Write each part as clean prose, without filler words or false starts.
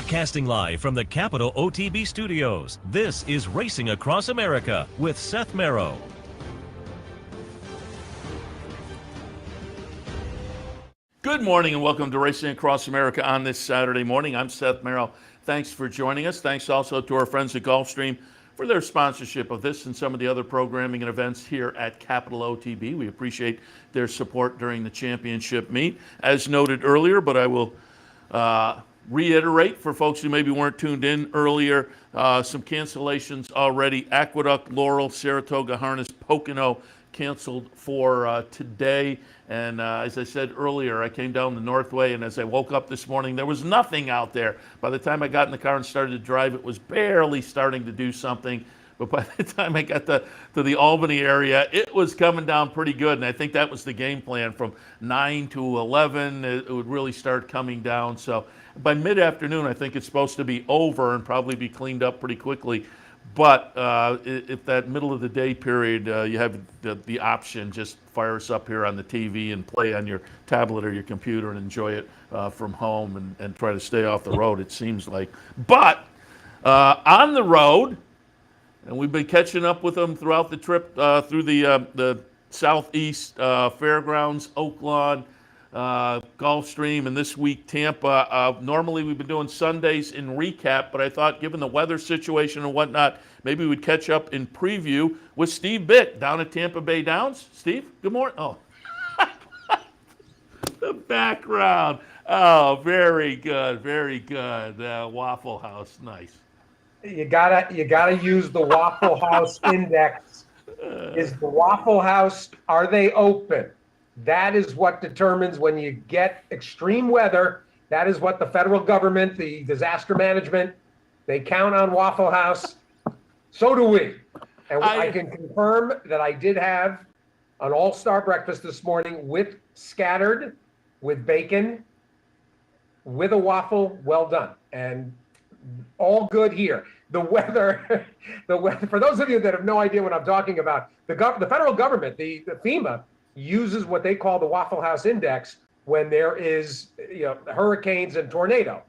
Broadcasting live from the Capital OTB studios, this is Racing Across America with Seth Merrow. Good morning and welcome to Racing Across America on this Saturday morning. I'm Seth Merrow. Thanks for joining us. Thanks also to our friends at Gulfstream for their sponsorship of this and some of the other programming and events here at Capital OTB. We appreciate their support during the championship meet. As noted earlier, but I will reiterate for folks who maybe weren't tuned in earlier, some cancellations already. Aqueduct, Laurel, Saratoga, Harness, Pocono canceled for today. And as I said earlier, I came down the Northway, and as I woke up this morning, there was nothing out there. By the time I got in the car and started to drive, it was barely starting to do something. But by the time I got to the Albany area, it was coming down pretty good. And I think that was the game plan. From 9 to 11, it would really start coming down. So by mid-afternoon, I think it's supposed to be over and probably be cleaned up pretty quickly. But if that middle of the day period, you have the option, just fire us up here on the TV and play on your tablet or your computer and enjoy it from home and try to stay off the road, it seems like. But on the road, and we've been catching up with them throughout the trip through the Southeast Fairgrounds, Oaklawn, Gulfstream, and this week Tampa. Normally we've been doing Sundays in recap, but I thought given the weather situation and whatnot, maybe we'd catch up in preview with Steve Byk down at Tampa Bay Downs. Steve, good morning. Oh, the background. Oh, very good, very good. Waffle House, nice. You gotta use the Waffle House index. Is the Waffle House, are they open? That is what determines when you get extreme weather. That is what the federal government, the disaster management, they count on Waffle House. So do we. And I can confirm that I did have an all-star breakfast this morning with scattered, with bacon, with a waffle, well done. And all good here. The weather, for those of you that have no idea what I'm talking about, the federal government, the FEMA, uses what they call the Waffle House Index when there is, hurricanes and tornado.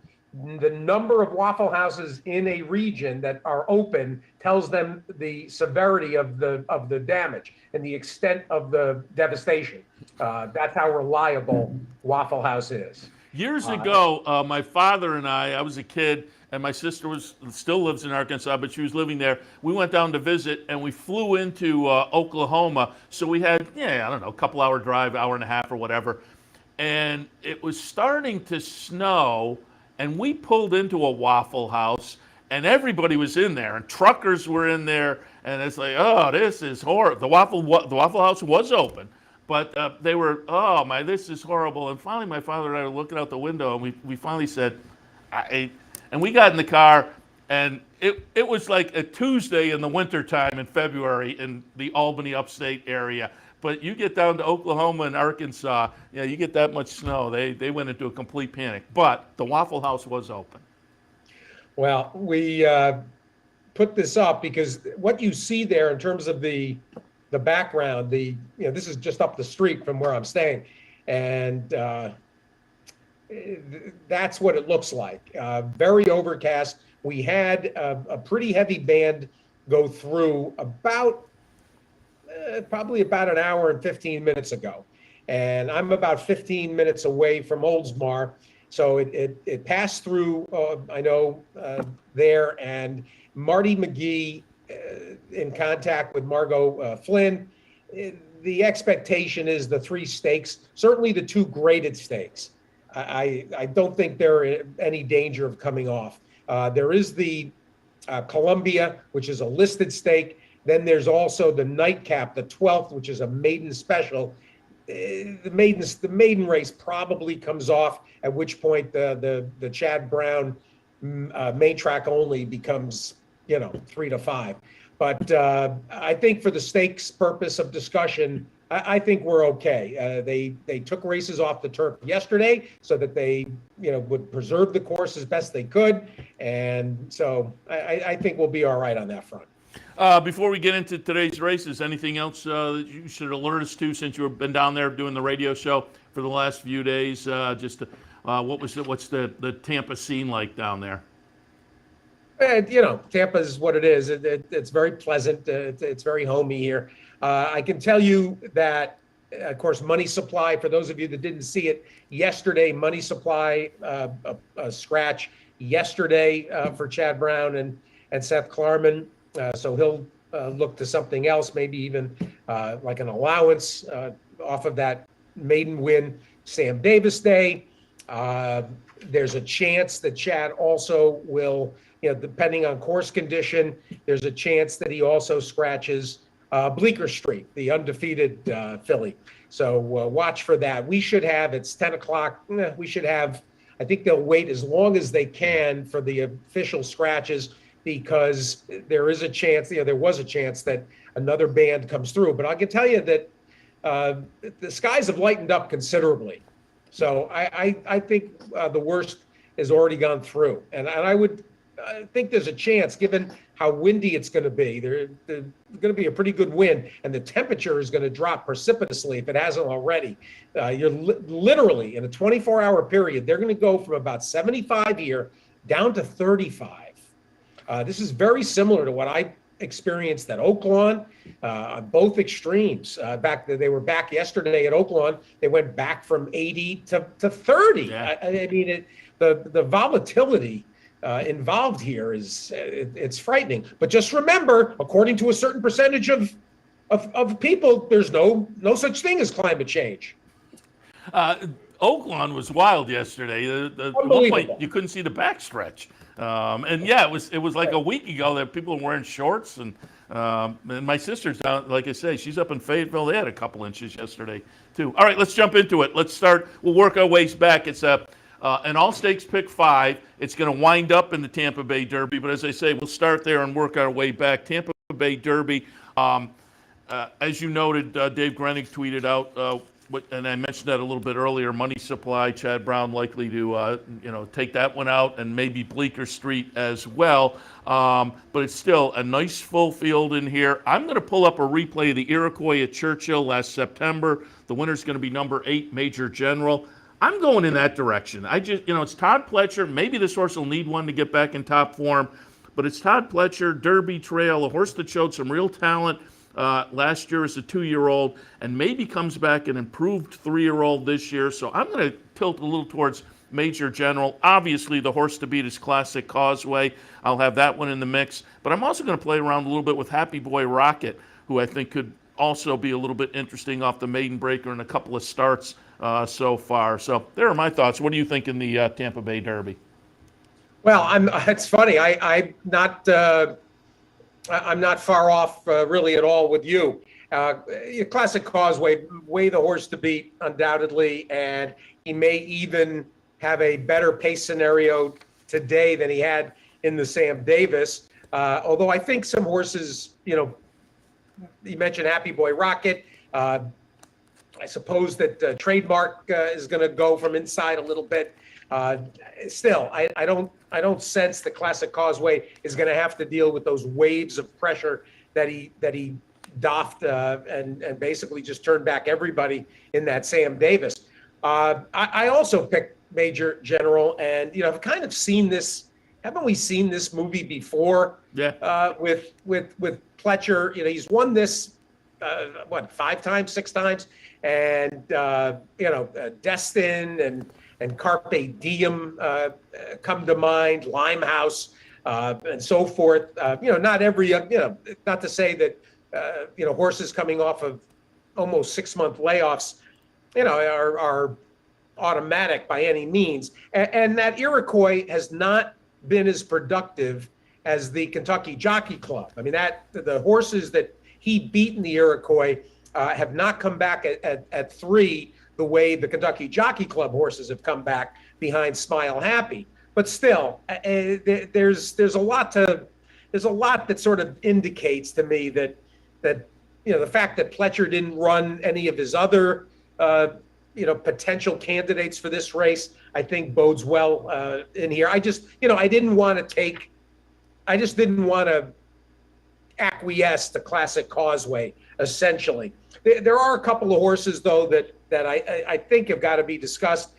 The number of Waffle Houses in a region that are open tells them the severity of the damage and the extent of the devastation. That's how reliable Waffle House is. Years ago, my father and I was a kid, and my sister still lives in Arkansas, but she was living there. We went down to visit, and we flew into Oklahoma. So we had, a couple hour drive, hour and a half or whatever. And it was starting to snow, and we pulled into a Waffle House, and everybody was in there, and truckers were in there, and it's like, oh, this is horrible. The Waffle House was open. But they were, this is horrible. And finally, my father and I were looking out the window, and we finally said, and we got in the car, and it was like a Tuesday in the wintertime in February in the Albany upstate area. But you get down to Oklahoma and Arkansas, you get that much snow. They went into a complete panic. But the Waffle House was open. Well, we put this up because what you see there in terms of the background, this is just up the street from where I'm staying, and that's what it looks like. Very overcast. We had a pretty heavy band go through probably about an hour and 15 minutes ago, and I'm about 15 minutes away from Oldsmar, so it passed through. I know there, and Marty McGee in contact with Margot Flynn. The expectation is the 3 stakes, certainly the 2 graded stakes. I don't think they're in any danger of coming off. There is the Columbia, which is a listed stake. Then there's also the nightcap, the 12th, which is a maiden special. The maiden race probably comes off, at which point the Chad Brown main track only becomes 3 to 5. But I think for the stakes purpose of discussion, I think we're okay. They took races off the turf yesterday so that they would preserve the course as best they could, and so I think we'll be all right on that front. Before we get into today's races, anything else that you should alert us to since you've been down there doing the radio show for the last few days? What's the Tampa scene like down there? Tampa is what it is. It's very pleasant. It's very homey here. I can tell you that, of course, Money Supply, for those of you that didn't see it yesterday, Money Supply, a scratch yesterday for Chad Brown and Seth Klarman. So he'll look to something else, maybe even like an allowance off of that maiden win Sam Davis Day. There's a chance that Chad also will, depending on course condition, there's a chance that he also scratches Bleecker Street, the undefeated filly. So watch for that. We should have, it's 10 o'clock. We should have, I think they'll wait as long as they can for the official scratches, because there is a chance, there was a chance that another band comes through. But I can tell you that the skies have lightened up considerably. So I think the worst has already gone through. And I think there's a chance, given how windy it's going to be. There's going to be a pretty good wind, and the temperature is going to drop precipitously if it hasn't already. You're literally, in a 24-hour period, they're going to go from about 75 here down to 35. This is very similar to what I experienced at Oaklawn on both extremes. They were back yesterday at Oaklawn. They went back from 80 to 30. Yeah. I mean, the volatility involved here it's frightening. But just remember, according to a certain percentage of people, there's no such thing as climate change. Oaklawn was wild yesterday. At one point, you couldn't see the backstretch. And yeah, it was like a week ago that people were wearing shorts, and my sister's down, like I say, she's up in Fayetteville. They had a couple inches yesterday too. All right, let's jump into it. Let's start. We'll work our ways back. It's an all stakes pick 5. It's going to wind up in the Tampa Bay Derby, but as I say, we'll start there and work our way back. Tampa Bay Derby. As you noted, Dave Grenig tweeted out. And I mentioned that a little bit earlier, Money Supply, Chad Brown likely to, take that one out, and maybe Bleecker Street as well. But it's still a nice full field in here. I'm going to pull up a replay of the Iroquois at Churchill last September. The winner's going to be number 8, Major General. I'm going in that direction. It's Todd Pletcher. Maybe this horse will need one to get back in top form, but it's Todd Pletcher, Derby Trail, a horse that showed some real talent last year as a 2-year-old, and maybe comes back an improved 3-year-old this year. So I'm going to tilt a little towards Major General. Obviously, the horse to beat is Classic Causeway. I'll have that one in the mix. But I'm also going to play around a little bit with Happy Boy Rocket, who I think could also be a little bit interesting off the maiden breaker in a couple of starts so far. So there are my thoughts. What do you think in the Tampa Bay Derby? Well, it's funny. I'm not far off really at all with you. Classic Causeway, way the horse to beat, undoubtedly, and he may even have a better pace scenario today than he had in the Sam Davis. Although I think some horses, you mentioned Happy Boy Rocket. I suppose that Trademark is going to go from inside a little bit. Still, I don't sense the Classic Causeway is going to have to deal with those waves of pressure that he doffed and basically just turned back everybody in that Sam Davis. I also picked Major General, and I've kind of seen this. Haven't we seen this movie before? Yeah. With Pletcher, he's won this 5 times, 6 times, and Destin and Carpe Diem come to mind, Limehouse, and so forth. Not every, not to say that, horses coming off of almost 6-month layoffs, are automatic by any means. And that Iroquois has not been as productive as the Kentucky Jockey Club. I mean, the horses that he beat in the Iroquois have not come back at 3 the way the Kentucky Jockey Club horses have come back behind Smile Happy. But still, there's a lot that sort of indicates to me that the fact that Pletcher didn't run any of his other potential candidates for this race, I think bodes well in here. I just didn't want to acquiesce to Classic Causeway, essentially. There are a couple of horses, though, that I think have got to be discussed.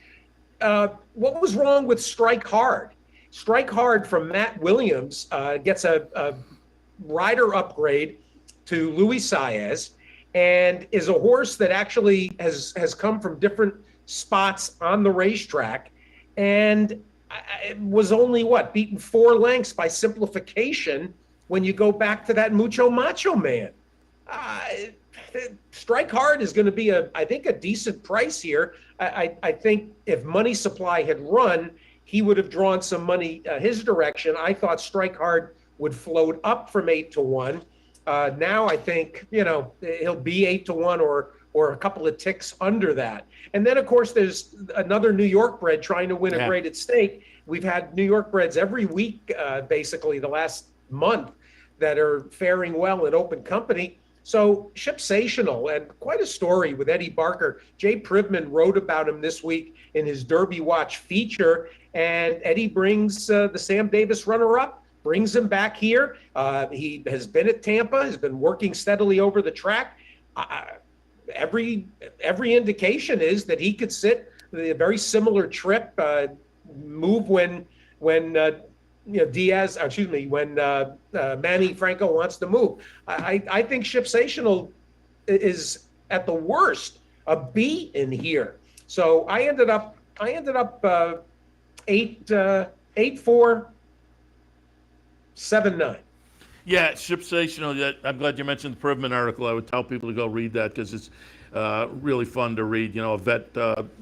What was wrong with Strike Hard? Strike Hard from Matt Williams gets a rider upgrade to Luis Saez, and is a horse that actually has come from different spots on the racetrack, and it was only beaten 4 lengths by simplification when you go back to that Mucho Macho Man. Strike Hard is going to be I think a decent price here. I think if Money Supply had run, he would have drawn some money his direction. I thought Strike Hard would float up from 8-1. Now I think, he'll be 8-1 or a couple of ticks under that. And then, of course, there's another New York bred trying to win a graded stake. We've had New York breds every week, basically the last month, that are faring well in open company. So Shipsational, and quite a story with Eddie Barker. Jay Privman wrote about him this week in his Derby Watch feature, and Eddie brings the Sam Davis runner-up, brings him back here. He has been at Tampa, has been working steadily over the track. Every indication is that he could sit a very similar trip, move when when Manny Franco wants to move. I think Shipsational is at the worst a B in here. So I ended up 8-4, 7-9. Yeah, Shipsational. I'm glad you mentioned the Privman article. I would tell people to go read that because it's really fun to read. A vet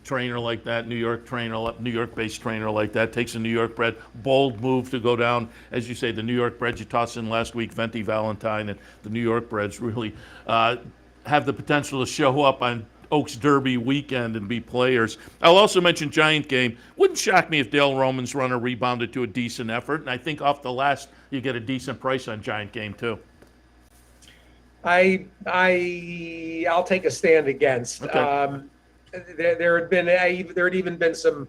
trainer like that, New York-based trainer like that, takes a New York bred, bold move to go down. As you say, the New York breds you tossed in last week, Venti Valentine, and the New York breds really have the potential to show up on Oaks Derby weekend and be players. I'll also mention Giant Game. Wouldn't shock me if Dale Roman's runner rebounded to a decent effort, and I think off the last you get a decent price on Giant Game too. I'll take a stand against. Okay. There had even been some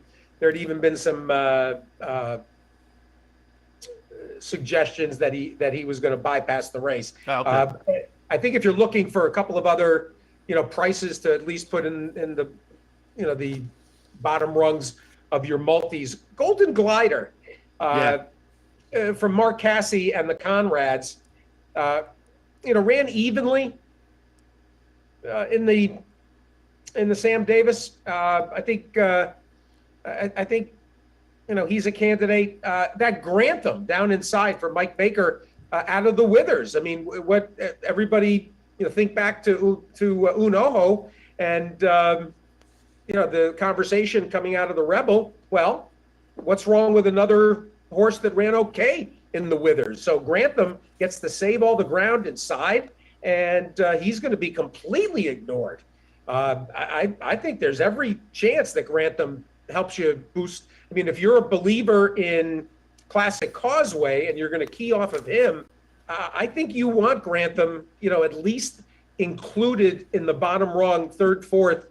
suggestions that he was going to bypass the race. Oh, okay. I think if you're looking for a couple of other prices to at least put in the the bottom rungs of your multis, Golden Glider from Mark Cassie and the Conrads, ran evenly in the Sam Davis. I think he's a candidate. That Grantham down inside for Mike Baker out of the Withers. I mean, what everybody think back to Unoho and the conversation coming out of the Rebel. Well, what's wrong with another horse that ran okay in the Withers? So Grantham gets to save all the ground inside, and he's going to be completely ignored. I think there's every chance that Grantham helps you boost. I mean, if you're a believer in Classic Causeway and you're going to key off of him, I think you want Grantham, at least included in the bottom rung, third, fourth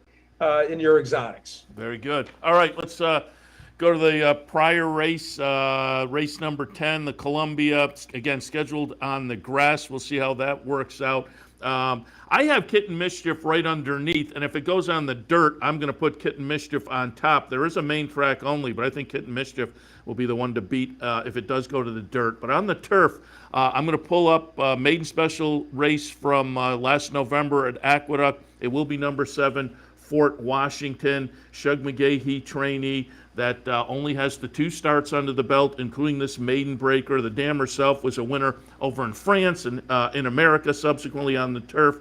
in your exotics. Very good. All right, let's go to the prior race, race number 10, the Columbia, again, scheduled on the grass. We'll see how that works out. I have Kitten Mischief right underneath, and if it goes on the dirt, I'm going to put Kitten Mischief on top. There is a main track only, but I think Kitten Mischief will be the one to beat if it does go to the dirt. But on the turf, I'm going to pull up maiden special race from last November at Aqueduct. It will be number 7, Fort Washington, Shug McGahee trainee that only has the 2 starts under the belt, including this maiden breaker. The dam herself was a winner over in France and in America subsequently on the turf,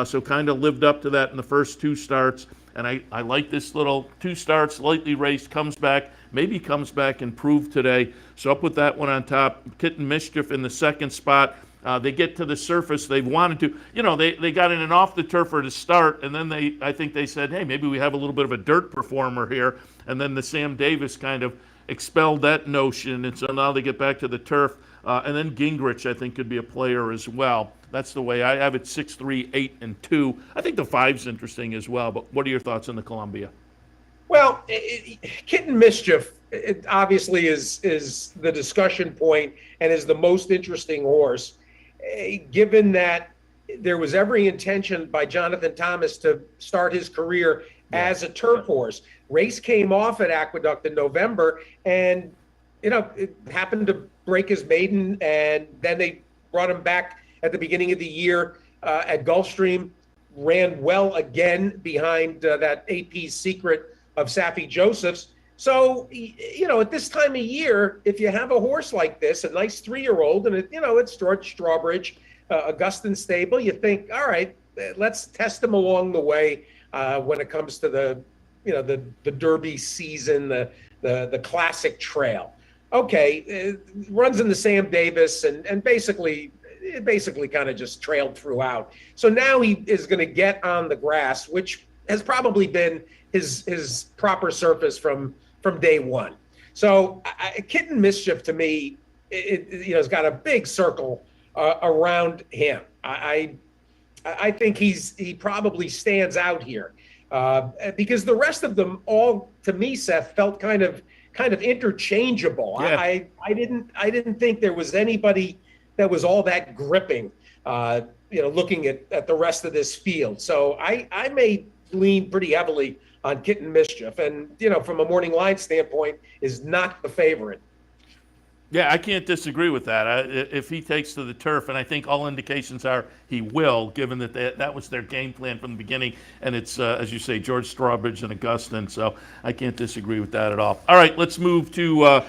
so kind of lived up to that in the first 2 starts. And I like this little 2 starts, lightly raced, comes back improved today. So I'll put that one on top. Kitten Mischief in the second spot. They get to the surface. They wanted to, they got in an off the turfer to start, and then I think they said, hey, maybe we have a little bit of a dirt performer here. And then the Sam Davis kind of expelled that notion, and so now they get back to the turf. And then Gingrich, I think, could be a player as well. That's the way I have it: 6, 3, 8, and 2. I think the 5's interesting as well. But what are your thoughts on the Columbia? Well, Kitten Mischief, it obviously is the discussion point and is the most interesting horse, given that there was every intention by Jonathan Thomas to start his career as a turf horse. Race came off at Aqueduct in November, and it happened to break his maiden, and then they brought him back at the beginning of the year at Gulfstream. Ran well again behind that AP Secret of Saffie Joseph's. So, at this time of year, if you have a horse like this, a nice 3-year-old, and it's George Strawbridge, Augustin stable, you think, all right, let's test him along the way when it comes to the Derby season, the classic trail. Okay, runs in the Sam Davis and basically kind of just trailed throughout. So now he is going to get on the grass, which has probably been his proper surface from day one. So Kitten Mischief to me, has got a big circle around him. I think he probably stands out here because the rest of them all, to me, Seth, felt kind of interchangeable. Yeah. I didn't think there was anybody that was all that gripping, looking at the rest of this field. So I may lean pretty heavily on Kitten Mischief, and from a morning line standpoint, is not the favorite. Yeah, I can't disagree with that. If he takes to the turf, and I think all indications are he will, given that that was their game plan from the beginning, and it's, as you say, George Strawbridge and Augustin, so I can't disagree with that at all. All right, let's move to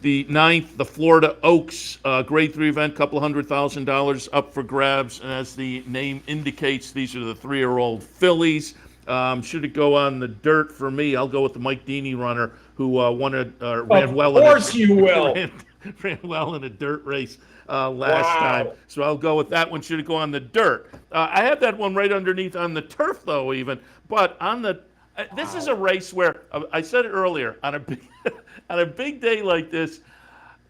the 9th, the Florida Oaks Grade 3 event, couple $100,000 up for grabs, and as the name indicates, these are the 3-year-old fillies. Should it go on the dirt for me, I'll go with the Mike Deeney runner, who ran well. Of course you will. Ran well in a dirt race last time. So I'll go with that one. Should it go on the dirt? I have that one right underneath on the turf, though, even. But on the this is a race where, I said it earlier, on a big day like this,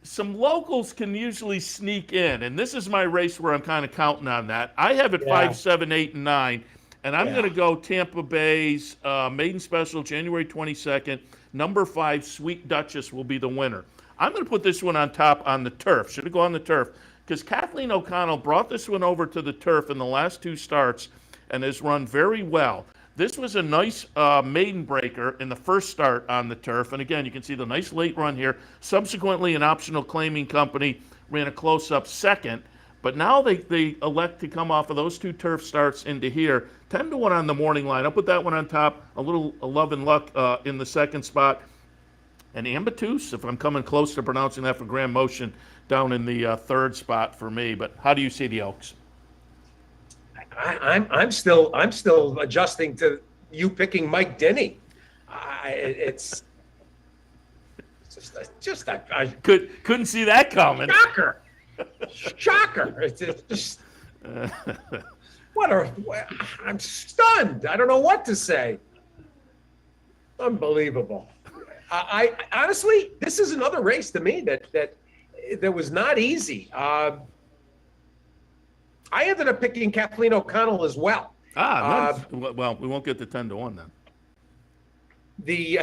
some locals can usually sneak in. And this is my race where I'm kind of counting on that. I have it 5, 7, 8, and 9. And I'm going to go Tampa Bay's maiden special, January 22nd. Number 5, Sweet Duchess, will be the winner. I'm going to put this one on top on the turf. Should it go on the turf? Because Kathleen O'Connell brought this one over to the turf in the last 2 starts and has run very well. This was a nice maiden breaker in the first start on the turf. And again, you can see the nice late run here. Subsequently, an optional claiming company ran a close-up second. But now they elect to come off of those 2 turf starts into here. 10-1 on the morning line. I'll put that one on top. A little love and luck in the second spot. And Ambatus, if I'm coming close to pronouncing that for Grand Motion, down in the 3rd spot for me. But how do you see the Oaks? I'm still adjusting to you picking Mike Denny. It's just couldn't see that coming. Shocker! It's just I'm stunned. I don't know what to say. Unbelievable. I honestly, this is another race to me that was not easy. I ended up picking Kathleen O'Connell as well. Nice. Well, we won't get to 10-1 then. The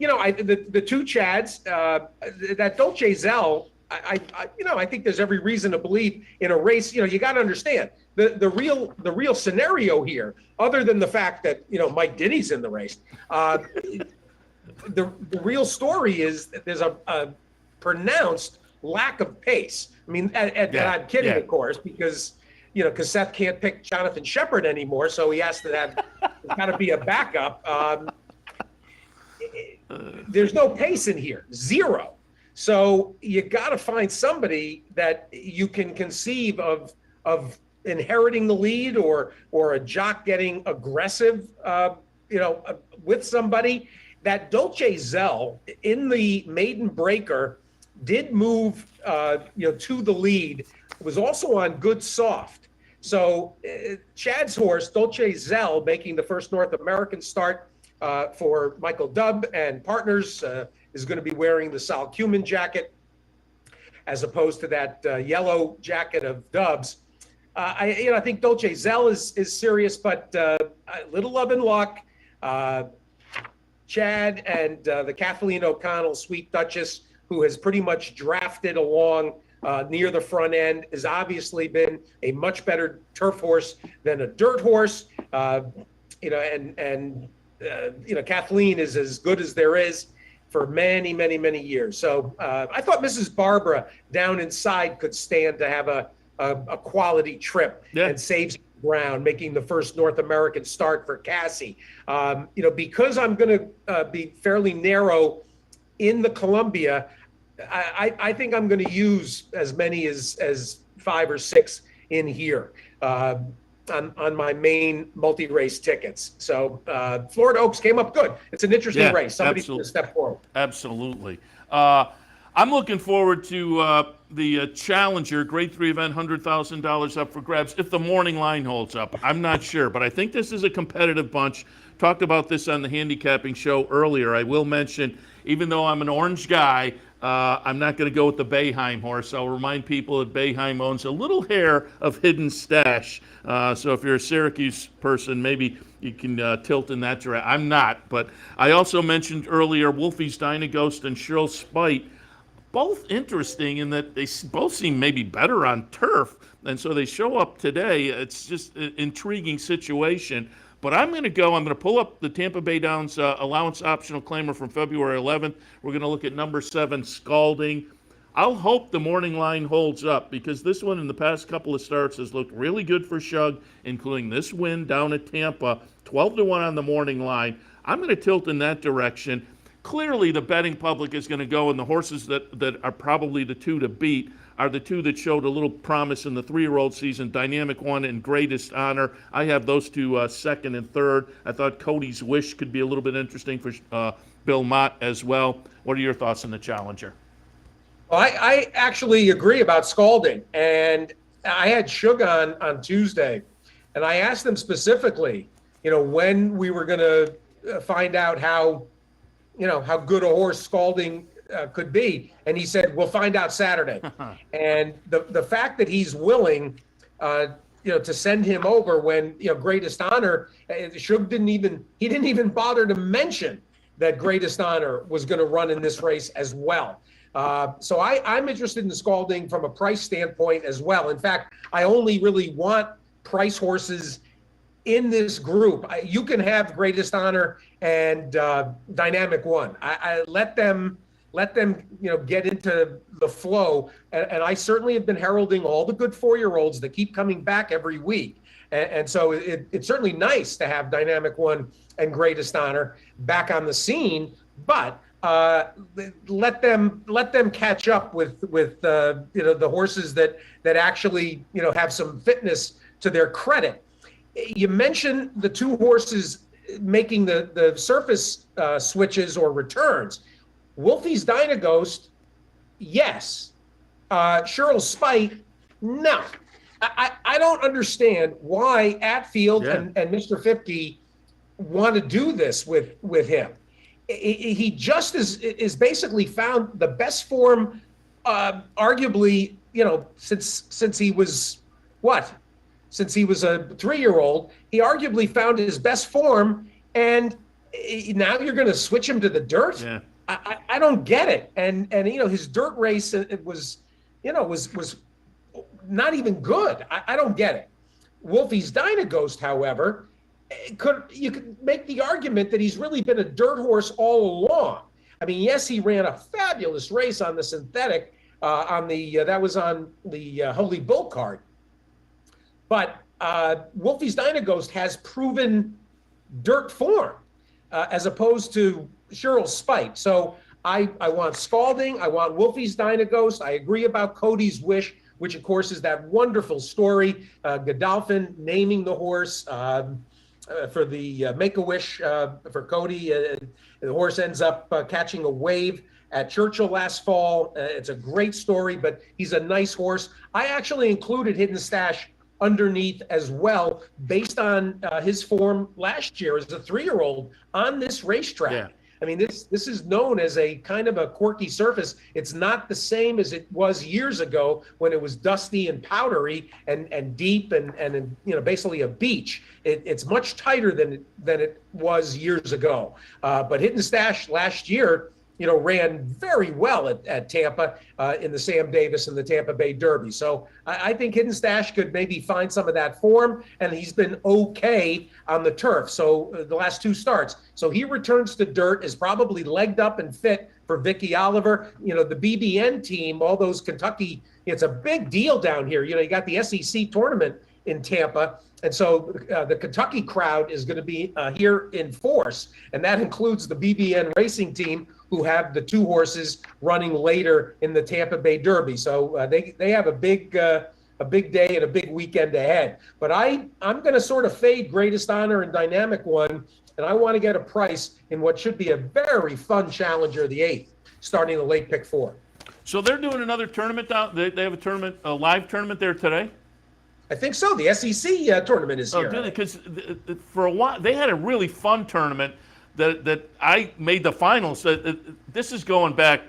2 Chads, that Dolce Zell, I think there's every reason to believe in a race. You got to understand the real scenario here, other than the fact that Mike Denny's in the race. The real story is that there's a pronounced lack of pace. I mean, and I'm kidding, of course, because Seth can't pick Jonathan Shepard anymore, so he has to have. There's got to be a backup. There's no pace in here, 0. So you got to find somebody that you can conceive of inheriting the lead or a jock getting aggressive, with somebody. That Dolce Zell in the maiden breaker did move, to the lead. Was also on good soft. So Chad's horse, Dolce Zell, making the first North American start for Michael Dubb and partners, is going to be wearing the Sal Cumin jacket as opposed to that yellow jacket of Dubb's. I think Dolce Zell is serious, but a little love and luck. Chad and the Kathleen O'Connell Sweet Duchess, who has pretty much drafted along near the front end, has obviously been a much better turf horse than a dirt horse. Kathleen is as good as there is for many, many, many years. So I thought Mrs. Barbara down inside could stand to have a quality trip and save some ground, making the first North American start for Cassie. Because I'm going to be fairly narrow in the Columbia, I think I'm going to use as many as 5 or 6 in here on my main multi-race tickets. So Florida Oaks came up good. It's an interesting race. Somebody's going to step forward. Absolutely. I'm looking forward to the Challenger Grade 3 event, $100,000 up for grabs if the morning line holds up. I'm not sure, but I think this is a competitive bunch. Talked about this on the handicapping show earlier. I will mention, even though I'm an orange guy, I'm not going to go with the Boeheim horse. I'll remind people that Boeheim owns a little hair of Hidden Stash. So if you're a Syracuse person, maybe you can tilt in that direction. I'm not. But I also mentioned earlier Wolfie's Dynaghost and Cheryl Spite. Both interesting in that they both seem maybe better on turf. And so they show up today. It's just an intriguing situation. But I'm going to pull up the Tampa Bay Downs allowance optional claimer from February 11th. We're going to look at number 7, Scalding. I'll hope the morning line holds up because this one in the past couple of starts has looked really good for Shug, including this win down at Tampa, 12-1 on the morning line. I'm going to tilt in that direction. Clearly, the betting public is going to go, and the horses that are probably the 2 to beat are the 2 that showed a little promise in the 3-year-old season, Dynamic One and Greatest Honor. I have those 2 second and third. I thought Cody's Wish could be a little bit interesting for Bill Mott as well. What are your thoughts on the Challenger? Well, I actually agree about Scalding, and I had Shug on Tuesday, and I asked them specifically, when we were going to find out how good a horse Scalding could be. And he said, we'll find out Saturday. And the fact that he's willing, to send him over when, Greatest Honor, Shug didn't even bother to mention that Greatest Honor was going to run in this race as well. So I'm interested in Scalding from a price standpoint as well. In fact, I only really want price horses in this group. You can have Greatest Honor and Dynamic One. I let them get into the flow. And I certainly have been heralding all the good 4-year-olds that keep coming back every week. And so it's certainly nice to have Dynamic One and Greatest Honor back on the scene, but let them catch up with the horses that actually have some fitness to their credit. You mentioned the 2 horses making the surface switches or returns. Wolfie's Dynaghost, yes. Cheryl Spite, no. I don't understand why Atfield and Mr. 50 want to do this with him. He just is basically found the best form, arguably, since he was Since he was a 3-year-old, he arguably found his best form, and now you're going to switch him to the dirt. Yeah. I don't get it. And his dirt race was not even good. I don't get it. Wolfie's Dynaghost, however, you could make the argument that he's really been a dirt horse all along. I mean, yes, he ran a fabulous race on the synthetic that was on the Holy Bull card. But Wolfie's Dynaghost has proven dirt form as opposed to Cheryl Spite. So I want Scalding. I want Wolfie's Dynaghost. I agree about Cody's Wish, which, of course, is that wonderful story. Godolphin naming the horse for the Make-A-Wish for Cody. The horse ends up catching a wave at Churchill last fall. It's a great story, but he's a nice horse. I actually included Hidden Stash underneath as well, based on his form last year as a 3-year-old on this racetrack. Yeah. I mean, this is known as a kind of a quirky surface. It's not the same as it was years ago when it was dusty and powdery and deep and basically a beach. It's much tighter than it was years ago. But Hidden Stash last year ran very well at Tampa in the Sam Davis and the Tampa Bay Derby. So I think Hidden Stash could maybe find some of that form, and he's been okay on the turf. So the last 2 starts. So he returns to dirt, is probably legged up and fit for Vicky Oliver. The BBN team, all those Kentucky, it's a big deal down here. You got the SEC tournament in Tampa. And so the Kentucky crowd is going to be here in force. And that includes the BBN racing team, who have the 2 horses running later in the Tampa Bay Derby. So they have a big day and a big weekend ahead. But I'm going to sort of fade Greatest Honor and Dynamic One, and I want to get a price in what should be a very fun challenger, the 8th, starting the late pick 4. So they're doing another tournament out. They have a live tournament there today. I think so. The SEC tournament is here. Because for a while they had a really fun tournament that I made the finals. This is going back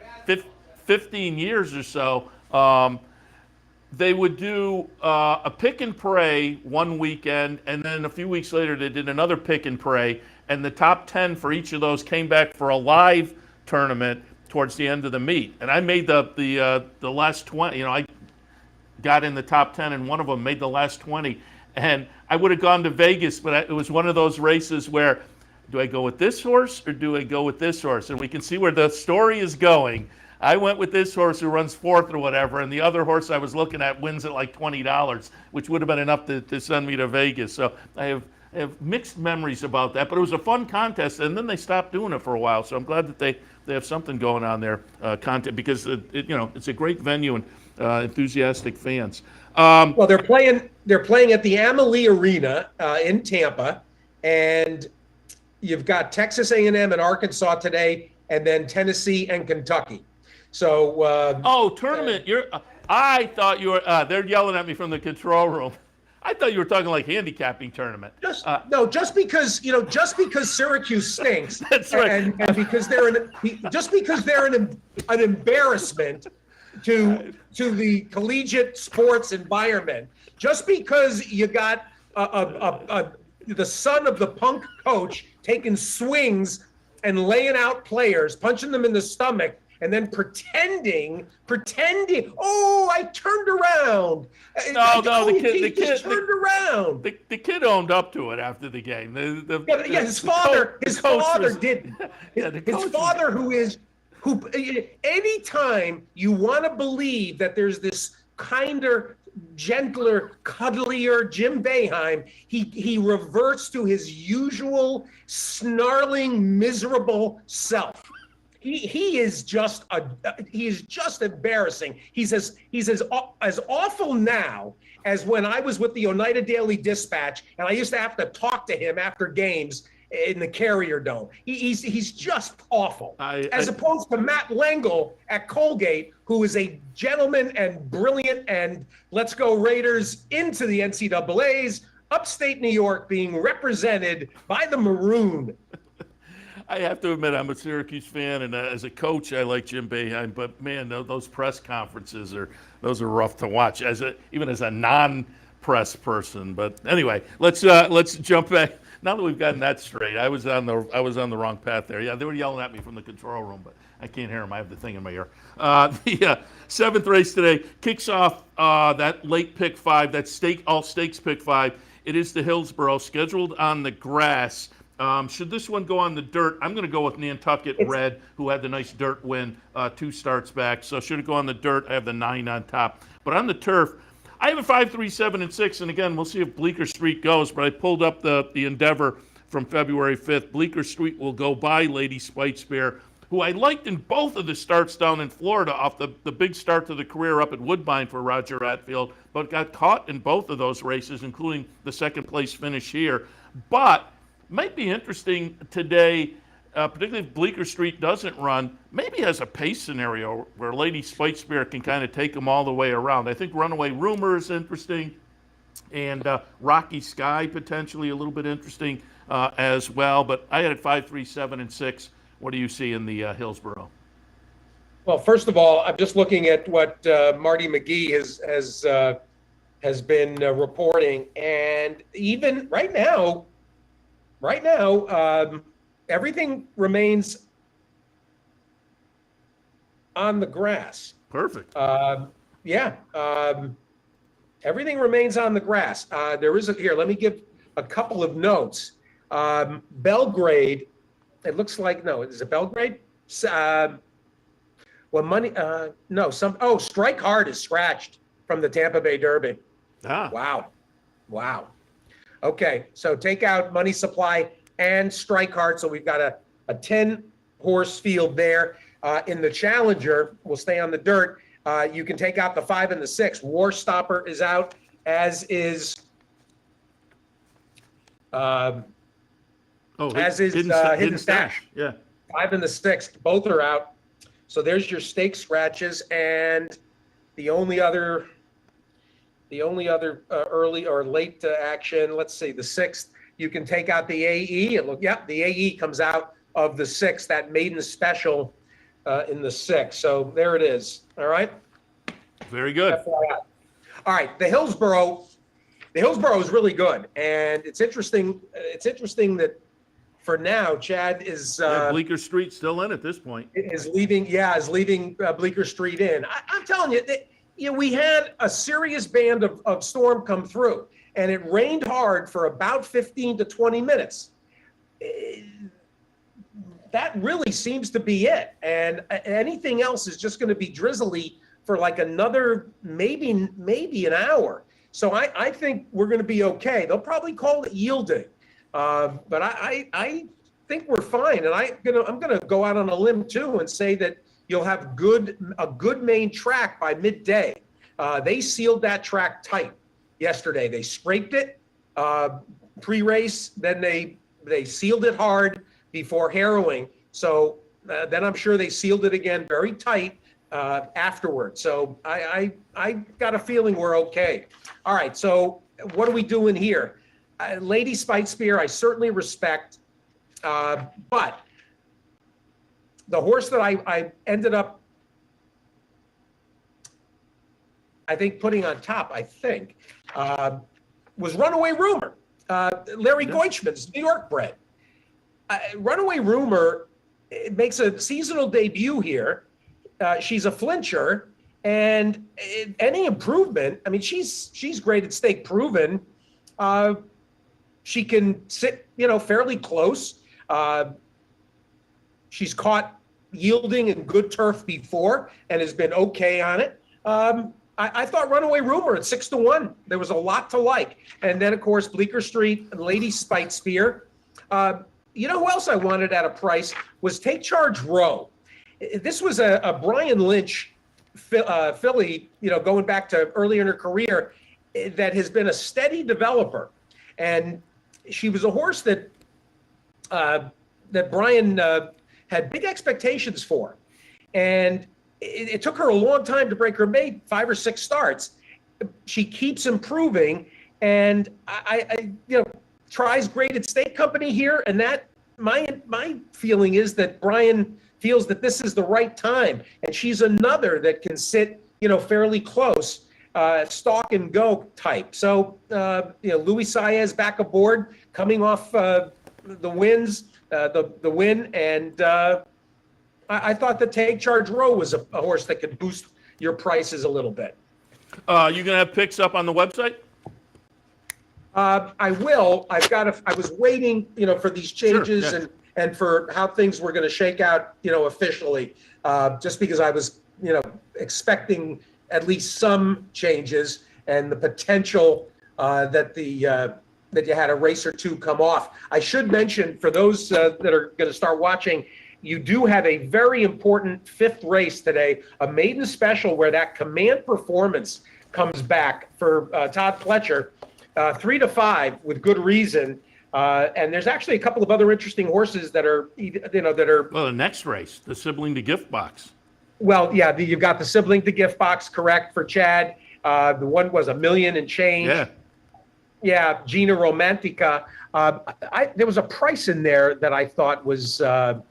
15 years or so. They would do a pick and pray one weekend, and then a few weeks later they did another pick and pray, and the top 10 for each of those came back for a live tournament towards the end of the meet. And I made the last 20. I got in the top 10, and one of them made the last 20. And I would have gone to Vegas, but it was one of those races where, do I go with this horse or do I go with this horse? And we can see where the story is going. I went with this horse who runs 4th or whatever, and the other horse I was looking at wins at like $20, which would have been enough to send me to Vegas. So I have mixed memories about that, but it was a fun contest, and then they stopped doing it for a while. So I'm glad that they have something going on there, content, because it's a great venue and enthusiastic fans. Well, they're playing at the Amalie Arena in Tampa, and you've got Texas A&M and Arkansas today, and then Tennessee and Kentucky. So tournament. I thought you were. They're yelling at me from the control room. I thought you were talking like handicapping tournament. Just because Syracuse stinks, that's right, and because they're an embarrassment to the collegiate sports environment. Just because you got the son of the punk coach taking swings and laying out players, punching them in the stomach, and then pretending, oh, I turned around. The kid turned around. The kid owned up to it after the game. His father didn't. His father, who anytime you want to believe that there's this kinder, gentler, cuddlier Jim Boeheim, he reverts to his usual snarling, miserable self. He is just embarrassing. He's as awful now as when I was with the Oneida Daily Dispatch and I used to have to talk to him after games in the Carrier Dome. He's just awful. As opposed to Matt Lengel at Colgate, who is a gentleman and brilliant, and let's go Raiders into the NCAAs, upstate New York being represented by the Maroon. I have to admit, I'm a Syracuse fan, and as a coach, I like Jim Boeheim. But man, those press conferences are rough to watch, even as a non-press person. But anyway, let's jump back. Now that we've gotten that straight, I was on the wrong path there. Yeah, they were yelling at me from the control room, but I can't hear them. I have the thing in my ear. The 7th race today kicks off that late pick 5, that all stakes pick 5. It is the Hillsborough, scheduled on the grass. Should this one go on the dirt, I'm going to go with Nantucket Red, who had the nice dirt win 2 starts back. So should it go on the dirt, I have the 9 on top. But on the turf, I have a 5, 3, 7, and 6. And again, we'll see if Bleecker Street goes. But I pulled up the Endeavor from February 5th. Bleecker Street will go by Lady Spitespear, who I liked in both of the starts down in Florida off the big start to the career up at Woodbine for Roger Atfield, but got caught in both of those races, including the second place finish here. But might be interesting today, particularly if Bleecker Street doesn't run, maybe has a pace scenario where Lady Spitespear can kind of take them all the way around. I think Runaway Rumor is interesting, and Rocky Sky potentially a little bit interesting as well. But I had it 5, 3, 7, and 6. What do you see in the Hillsborough? Well, first of all, I'm just looking at what Marty McGee has been reporting, and even right now, everything remains on the grass. Perfect. Yeah. Everything remains on the grass. There is here. Let me give a couple of notes. Belgrade. It looks like no. Is it Belgrade? Well, money. No. Strike Hard is scratched from the Tampa Bay Derby. Ah. Wow. Okay. So take out Money Supply and Strike Hard. So we've got a 10 horse field there. In the Challenger, we'll stay on the dirt. You can take out the 5 and the 6. War Stopper is out, as is Hidden Stash. Yeah. 5 and the 6, both are out. So there's your stake scratches, and the only other early or late action. Let's see, the 6th. You can take out the AE. The AE comes out of the 6th. That maiden special in the 6th. So there it is. All right. Very good. FYI. All right, the Hillsborough is really good, and it's interesting. It's interesting that for now, Chad is Bleecker Street still in at this point. Is leaving Bleecker Street in. I'm telling you, we had a serious band of storm come through, and it rained hard for about 15 to 20 minutes. That really seems to be it, and anything else is just going to be drizzly for like another maybe an hour. So I think we're going to be okay. They'll probably call it yielding, but I think we're fine. And I'm gonna go out on a limb too and say that you'll have a good main track by midday. They sealed that track tight yesterday. They scraped it pre-race, then they sealed it hard before harrowing. So then I'm sure they sealed it again very tight afterward. So I got a feeling we're okay. All right, so what are we doing here? Lady Spite Spear, I certainly respect, but the horse that I ended up, I think, putting on top, was Runaway Rumor. Larry Goichman's New York bred. Runaway Rumor makes a seasonal debut here. She's a flincher, and any improvement, I mean, she's graded stake proven. She can sit, fairly close. She's caught yielding in good turf before and has been okay on it. I thought Runaway Rumor at 6-1. There was a lot to like. And then, of course, Bleecker Street and Lady Spite Spear. You know who else I wanted at a price was Take Charge Row. This was a Brian Lynch filly, going back to earlier in her career, that has been a steady developer. And she was a horse that Brian had big expectations for. And it took her a long time to break her mate, 5 or 6 starts. She keeps improving, and I tries graded stake company here. And that my feeling is that Brian feels that this is the right time, and she's another that can sit, fairly close, stalk and go type. So, Luis Saez back aboard, coming off the win, and I thought the Take Charge Row was a horse that could boost your prices a little bit. You gonna have picks up on the website? I will. I was waiting, for these changes. Sure, yeah. And for how things were going to shake out, officially, just because I was, expecting at least some changes and the potential that you had a race or two come off. I should mention, for those that are going to start watching, you do have a very important 5th race today, a maiden special where that Command Performance comes back for Todd Pletcher, 3-5 with good reason. And there's actually a couple of other interesting horses that are, Well, the next race, the Sibling to Gift Box. Well, yeah, you've got the Sibling to Gift Box, correct, for Chad. The one was $1 million and change. Yeah. Yeah, Gina Romantica. There was a price in there that I thought was, there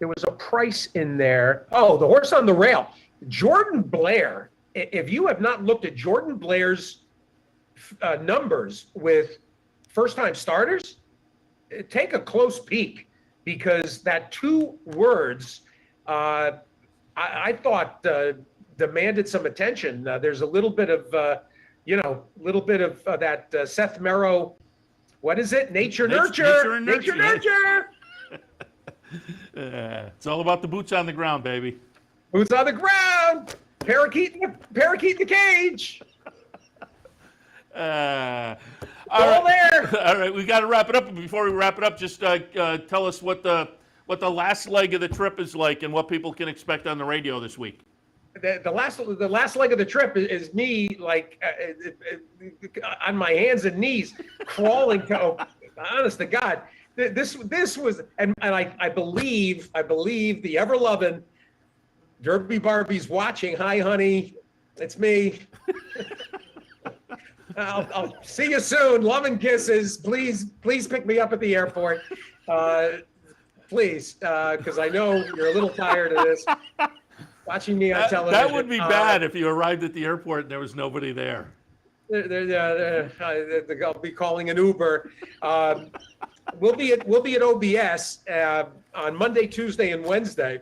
was a price in there. Oh, the Horse on the Rail. Jordan Blair. If you have not looked at Jordan Blair's numbers with first-time starters, take a close peek, because that 2 words, I I thought demanded some attention. There's a little bit of, that Seth Merrow. What is it? Nature nurture. Nature nurture. It's all about the boots on the ground, baby. Boots on the ground. Parakeet in the cage. All there. All right, we got to wrap it up. Before we wrap it up, just tell us what the last leg of the trip is like and what people can expect on the radio this week. The last leg of the trip is me on my hands and knees crawling to. Honest to God, this was and I believe the ever loving Derby Barbie's watching. Hi, honey, it's me. I'll see you soon. Love and kisses. Please pick me up at the airport. Please, because I know you're a little tired of this. Watching me on television. That would be bad if you arrived at the airport and there was nobody there. I'll be calling an Uber. We'll be at OBS on Monday, Tuesday, and Wednesday.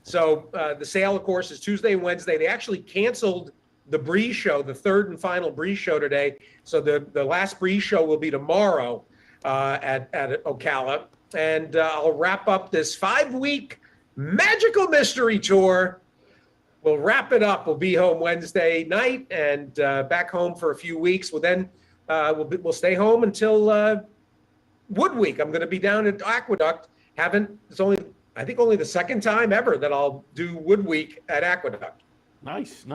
So the sale, of course, is Tuesday and Wednesday. They actually canceled the Breeze show, the third and final Breeze show today. So the last Breeze show will be tomorrow at Ocala. And I'll wrap up this 5-week magical mystery tour. We'll wrap it up. We'll be home Wednesday night and back home for a few weeks. We'll stay home until Wood Week. I'm going to be down at Aqueduct. It's only the second time ever that I'll do Wood Week at Aqueduct. Nice.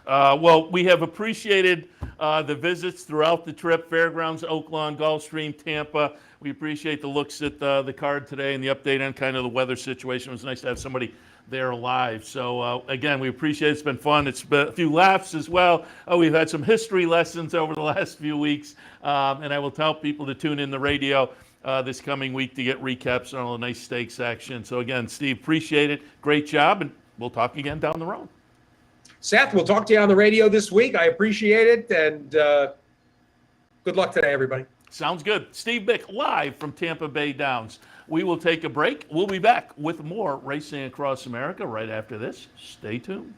Well, we have appreciated the visits throughout the trip, Fairgrounds, Oaklawn, Gulfstream, Tampa. We appreciate the looks at the card today and the update on kind of the weather situation. It was nice to have somebody there live. So, again, we appreciate it. It's been fun. It's been a few laughs as well. We've had some history lessons over the last few weeks, and I will tell people to tune in the radio this coming week to get recaps on all the nice stakes action. So, again, Steve, appreciate it. Great job, and we'll talk again down the road. Seth, we'll talk to you on the radio this week. I appreciate it, and good luck today, everybody. Sounds good. Steve Byk live from Tampa Bay Downs. We will take a break. We'll be back with more Racing Across America right after this. Stay tuned.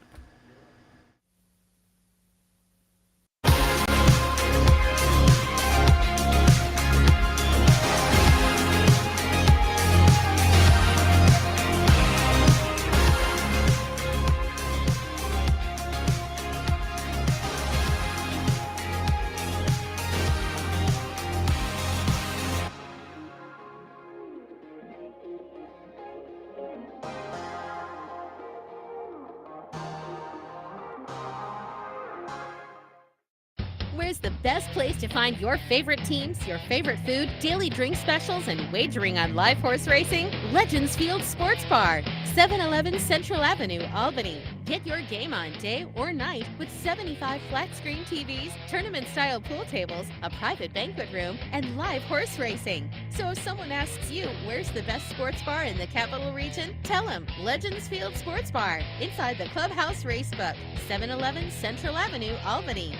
Where's the best place to find your favorite teams, your favorite food, daily drink specials, and wagering on live horse racing? Legends Field Sports Bar, 711 Central Avenue, Albany. Get your game on day or night with 75 flat-screen TVs, tournament-style pool tables, a private banquet room, and live horse racing. So if someone asks you, where's the best sports bar in the capital region? Tell them Legends Field Sports Bar, inside the Clubhouse Racebook, 711 Central Avenue, Albany.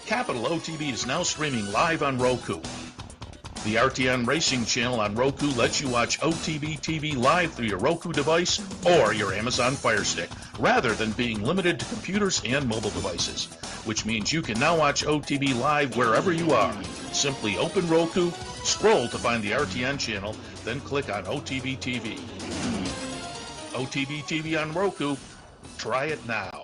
Capital OTB is now streaming live on Roku. The RTN Racing channel on Roku lets you watch OTB TV live through your Roku device or your Amazon Fire Stick, rather than being limited to computers and mobile devices, which means you can now watch OTB live wherever you are. Simply open Roku, scroll to find the RTN channel, then click on OTB TV. OTB TV on Roku. Try it now.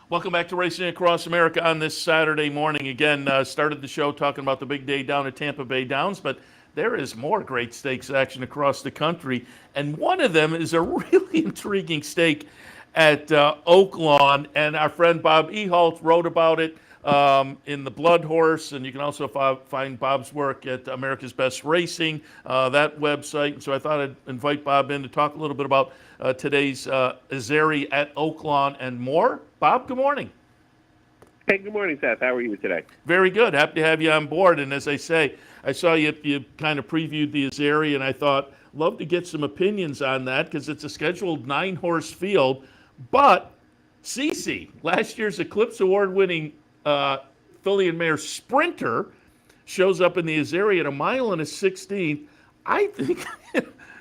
Welcome back to Racing Across America on this Saturday morning. Again, started the show talking about the big day down at Tampa Bay Downs, but there is more great stakes action across the country, and one of them is a really intriguing stake at Oaklawn, and our friend Bob Ehalt wrote about it in the Bloodhorse, and you can also find Bob's work at America's Best Racing, that website. So I thought I'd invite Bob in to talk a little bit about today's Azeri at Oaklawn and more. Bob, good morning. Hey, good morning, Seth. How are you today? Very good. Happy to have you on board. And as I say, I saw you kind of previewed the Azeri, and I thought, love to get some opinions on that because it's a scheduled 9-horse field. But Cece, last year's Eclipse Award-winning filly and mare sprinter, shows up in the Azeri at 1 1/16 miles. I think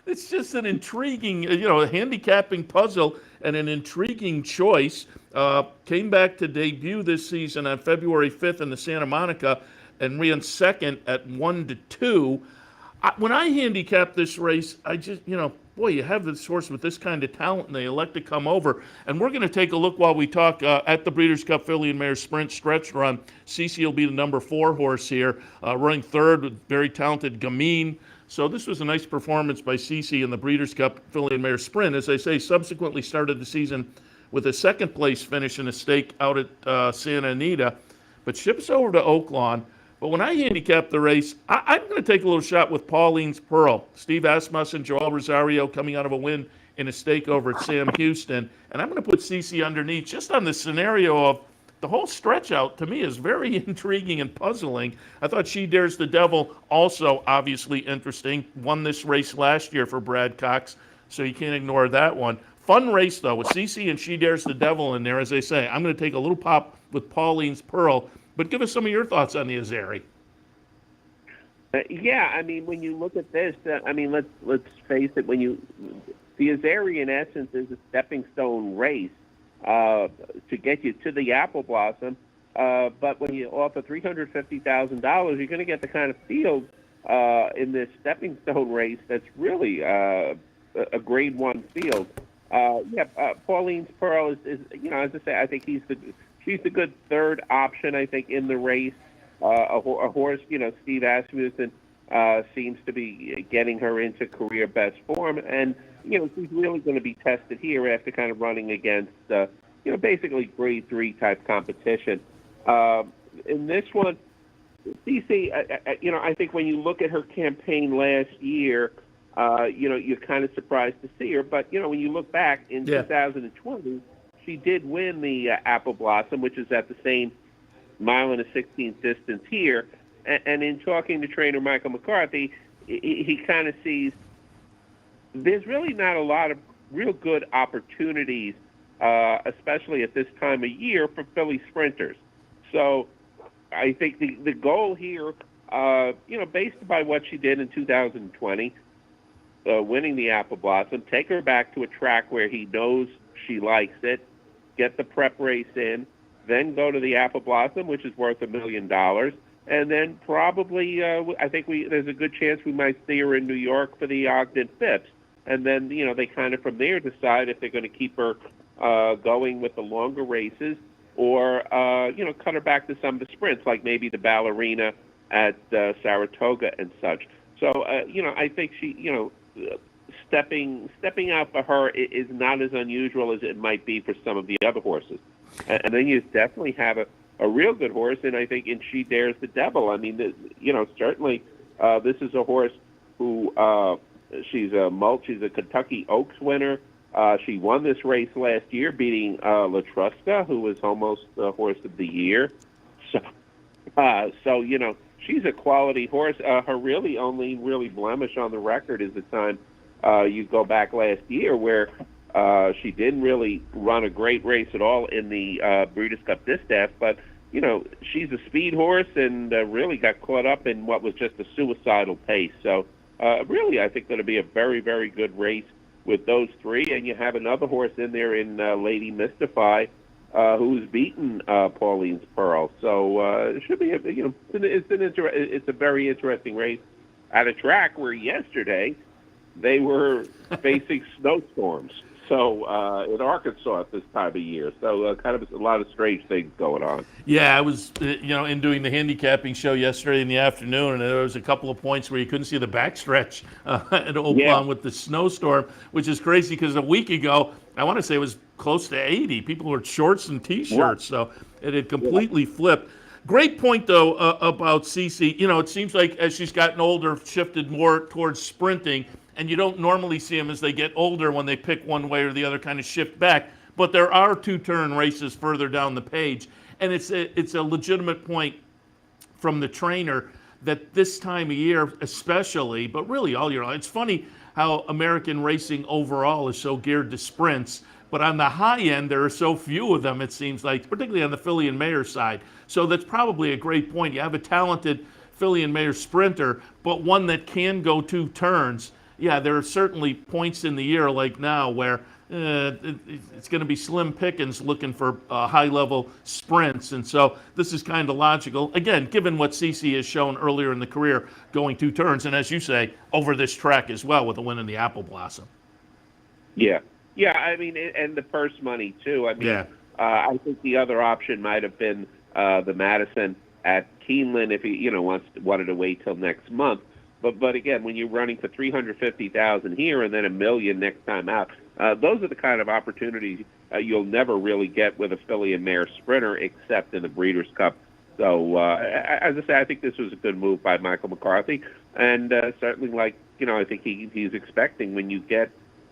it's just an intriguing, handicapping puzzle and an intriguing choice. Came back to debut this season on February 5th in the Santa Monica and ran second at 1-2. When I handicapped this race, I just, boy, you have this horse with this kind of talent and they elect to come over. And we're going to take a look while we talk at the Breeders' Cup Filly and Mare Sprint Stretch Run. Cece will be the number 4 horse here, running third with very talented Gamine. So this was a nice performance by Cece in the Breeders' Cup Filly and Mare Sprint. As I say, subsequently started the season with a second-place finish in a stake out at Santa Anita, but ships over to Oaklawn. But when I handicapped the race, I'm going to take a little shot with Pauline's Pearl. Steve Asmussen, Joel Rosario coming out of a win in a stake over at Sam Houston. And I'm going to put Cece underneath just on the scenario of the whole stretch out, to me, is very intriguing and puzzling. I thought She Dares the Devil, also obviously interesting. Won this race last year for Brad Cox, so you can't ignore that one. Fun race, though, with Cece and She Dares the Devil in there. As I say, I'm going to take a little pop with Pauline's Pearl. But give us some of your thoughts on the Azeri. Yeah, I mean, when you look at this, let's face it. The Azeri in essence is a stepping stone race to get you to the Apple Blossom. But when you offer $350,000, you're going to get the kind of field in this stepping stone race that's really a Grade 1 field. Pauline's Pearl is as I say, I think she's a good third option, I think, in the race. A horse, Steve Asmussen seems to be getting her into career best form. And, she's really going to be tested here after kind of running against, basically Grade 3 type competition. In this one, Cece, I think when you look at her campaign last year, you're kind of surprised to see her. But, when you look back in 2020, she did win the Apple Blossom, which is at the same 1 1/16 miles distance here. And in talking to trainer Michael McCarthy, he kind of sees there's really not a lot of real good opportunities, especially at this time of year, for filly sprinters. So I think the goal here, based by what she did in 2020, winning the Apple Blossom, take her back to a track where he knows she likes it, get the prep race in, then go to the Apple Blossom, which is worth $1 million, and then probably I think there's a good chance we might see her in New York for the Ogden Phipps, and then they kind of from there decide if they're going to keep her going with the longer races or cut her back to some of the sprints, like maybe the Ballerina at Saratoga and such. So I think she stepping out for her is not as unusual as it might be for some of the other horses. And then you definitely have a real good horse, and I think in She Dares the Devil. I mean, certainly this is a horse who she's a Kentucky Oaks winner. She won this race last year, beating Latrusca, who was almost Horse of the Year. So she's a quality horse. Her really only blemish on the record is the time you go back last year where she didn't really run a great race at all in the Breeders' Cup Distaff, but she's a speed horse and really got caught up in what was just a suicidal pace. So really, I think that'll be a very, very good race with those three. And you have another horse in there in Lady Mystify, who's beaten Pauline's Pearl. So it should be it's a very interesting race at a track where yesterday they were facing snowstorms. so in Arkansas at this time of year. So kind of a lot of strange things going on. Yeah, I was, in doing the handicapping show yesterday in the afternoon, and there was a couple of points where you couldn't see the backstretch at Oaklawn with the snowstorm, which is crazy because a week ago, I want to say it was close to 80. People were shorts and T-shirts, so it had completely flipped. Great point, though, about Cece. It seems like as she's gotten older, shifted more towards sprinting, and you don't normally see them as they get older when they pick one way or the other, kind of shift back. But there are two-turn races further down the page. And it's a legitimate point from the trainer that this time of year especially, but really all year long, it's funny how American racing overall is so geared to sprints, but on the high end, there are so few of them, it seems like, particularly on the filly and mare side. So that's probably a great point. You have a talented filly and mare sprinter, but one that can go two turns. Yeah, there are certainly points in the year like now where it's going to be slim pickings looking for high-level sprints, and so this is kind of logical. Again, given what Cece has shown earlier in the career, going two turns, and as you say, over this track as well with a win in the Apple Blossom. Yeah. I mean, and the purse money too. I mean, I think the other option might have been the Madison at Keeneland if he, wanted to wait till next month. But again, when you're running for $350,000 here and then $1 million next time out, those are the kind of opportunities you'll never really get with a filly and mare sprinter, except in the Breeders' Cup. So, as I say, I think this was a good move by Michael McCarthy, and certainly, I think he's expecting when you get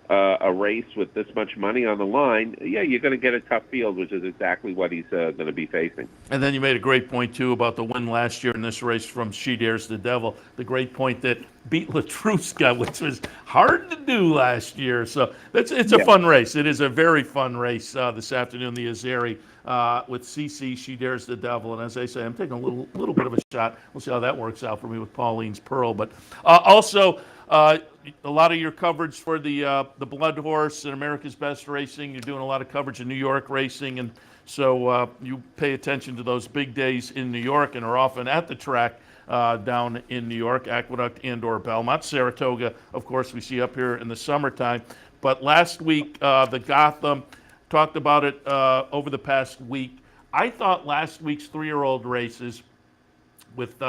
a race with this much money on the line, you're going to get a tough field, which is exactly what he's going to be facing. And then you made a great point, too, about the win last year in this race from She Dares the Devil. The great point that beat Latruska, which was hard to do last year. So it's a fun race. It is a very fun race this afternoon, the Azeri with CC, She Dares the Devil. And as I say, I'm taking a little bit of a shot. We'll see how that works out for me with Pauline's Pearl. But also, a lot of your coverage for the Bloodhorse and America's Best Racing. You're doing a lot of coverage of New York racing, and so you pay attention to those big days in New York and are often at the track down in New York, Aqueduct and/or Belmont. Saratoga, of course, we see up here in the summertime. But last week, the Gotham, talked about it over the past week. I thought last week's 3-year-old races with